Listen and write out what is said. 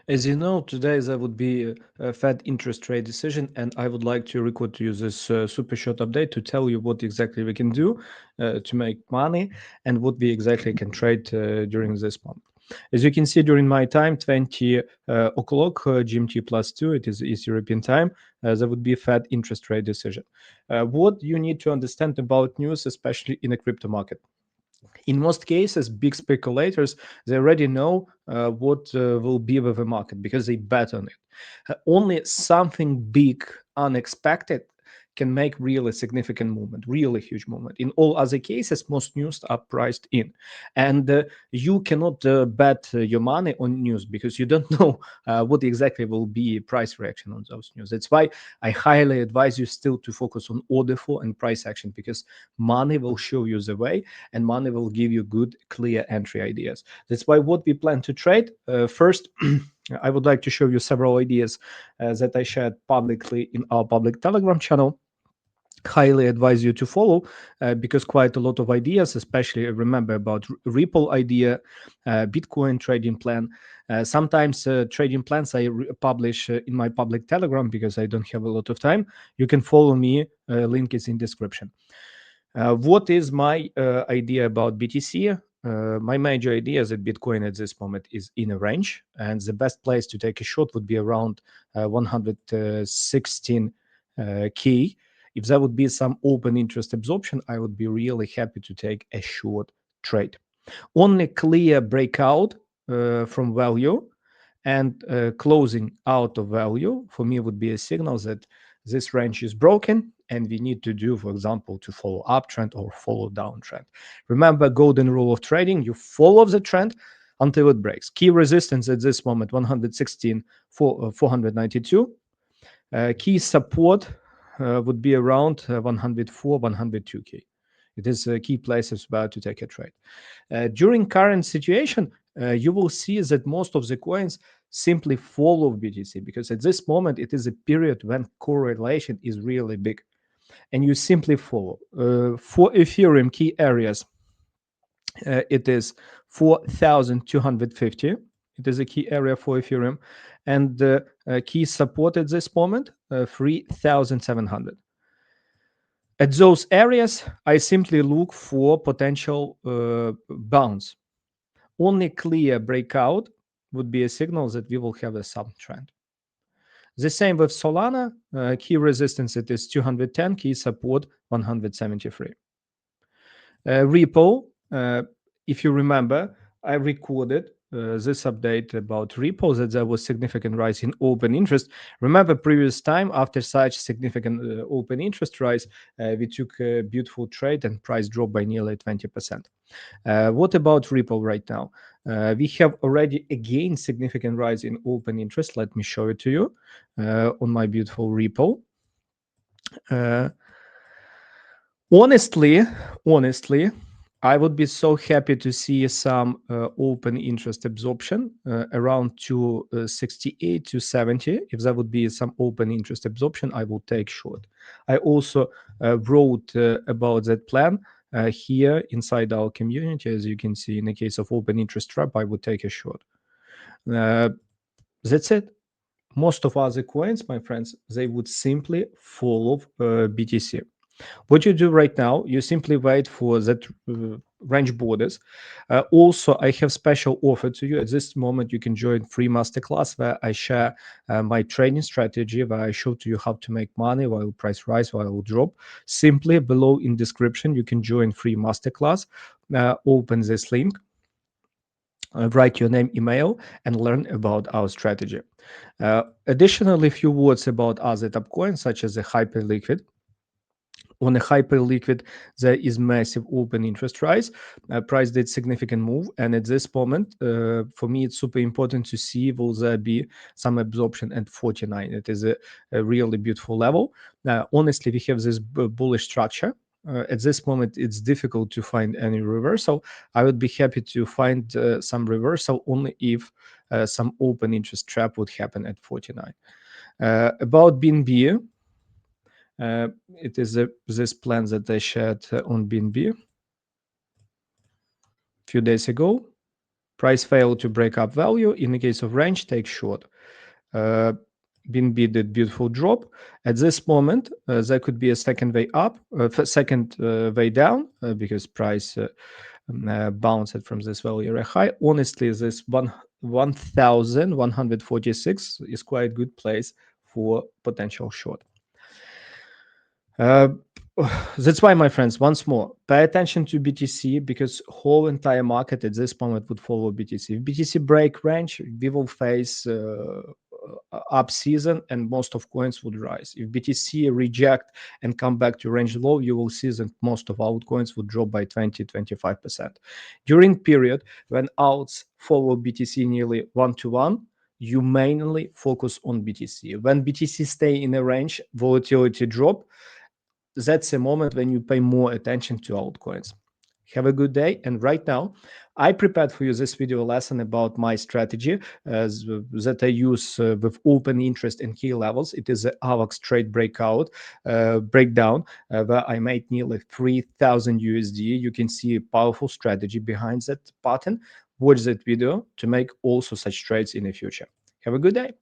As you know, today there would be a Fed interest rate decision, and I would like to record to you this super short update to tell you what exactly we can do to make money and what we exactly can trade during this month. As you can see, during my time, 20 o'clock GMT plus 2, it is East European time, there would be a Fed interest rate decision. What you need to understand about news, especially in a crypto market. In most cases, big speculators, they already know what will be with the market because they bet on it. Only something big, unexpected, can make really significant movement, really huge movement. In all other cases, most news are priced in, and you cannot bet your money on news because you don't know what exactly will be price reaction on those news. That's why I highly advise you still to focus on order flow and price action, because money will show you the way and money will give you good, clear entry ideas. That's why what we plan to trade first. I would like to show you several ideas that I shared publicly in our public Telegram channel. Highly advise you to follow because quite a lot of ideas, especially remember about Ripple idea, Bitcoin trading plan. Sometimes trading plans I publish in my public Telegram because I don't have a lot of time. You can follow me. Link is in description. What is my idea about BTC? My major idea is that Bitcoin at this moment is in a range, and the best place to take a short would be around 116 k. If there would be some open interest absorption, I would be really happy to take a short trade. Only clear breakout from value and closing out of value for me would be a signal that this range is broken and we need to do, for example, to follow uptrend or follow downtrend. Remember, golden rule of trading: you follow the trend until it breaks. Key resistance at this moment 116 492. Key support would be around 104 102k. It is key places where to take a trade. During current situation, you will see that most of the coins simply follow BTC because at this moment it is a period when correlation is really big, and you simply follow. For Ethereum, key areas, it is 4,250. It is a key area for Ethereum, and the key support at this moment 3,700. At those areas, I simply look for potential bounce. Only clear breakout would be a signal that we will have a subtrend. The same with Solana. Key resistance it is 210, key support 173. Ripple, if you remember, I recorded this update about Ripple that there was significant rise in open interest. Remember, previous time after such significant open interest rise, we took a beautiful trade and price dropped by nearly 20%. What about Ripple right now? We have already again significant rise in open interest. Let me show it to you on my beautiful Ripple. Uh, honestly, I would be so happy to see some open interest absorption around 268 to 70. If there would be some open interest absorption, I will take short. I also wrote about that plan here inside our community. As you can see, in the case of open interest trap, I would take a short. Uh, that's it. Most of other coins, my friends, they would simply follow BTC. What you do right now, you simply wait for that range borders. Also, I have special offer to you. At this moment, you can join free masterclass where I share my trading strategy, where I show to you how to make money while price rise, while drop. Simply below in description, you can join free masterclass. Open this link. Write your name, email, and learn about our strategy. Additionally, a few words about other top coins, such as the Hyperliquid. On a Hyperliquid, there is massive open interest rise. Price did significant move, and at this moment, for me, it's super important to see will there be some absorption at 49. It is a really beautiful level. Honestly, we have this bullish structure. At this moment, it's difficult to find any reversal. I would be happy to find some reversal only if some open interest trap would happen at 49. About BNB, it is this plan that I shared on BNB a few days ago. Price failed to break up value. In the case of range, take short. BNB did beautiful drop. At this moment, there could be a second way up, second way down, because price bounced from this value area high. Honestly, this 1,146 is quite good place for potential short. That's why, my friends, once more, pay attention to BTC, because whole entire market at this moment would follow BTC. If BTC break range, we will face up season and most of coins would rise. If BTC reject and come back to range low, you will see that most of altcoins would drop by 20-25%. During period when alts follow BTC nearly 1-to-1, you mainly focus on BTC. When BTC stay in a range, volatility drop, that's a moment when you pay more attention to altcoins. Have a good day. And right now, I prepared for you this video lesson about my strategy that I use with open interest and key levels. It is the AVAX trade breakdown, where I made nearly 3,000 USD. You can see a powerful strategy behind that pattern. Watch that video to make also such trades in the future. Have a good day.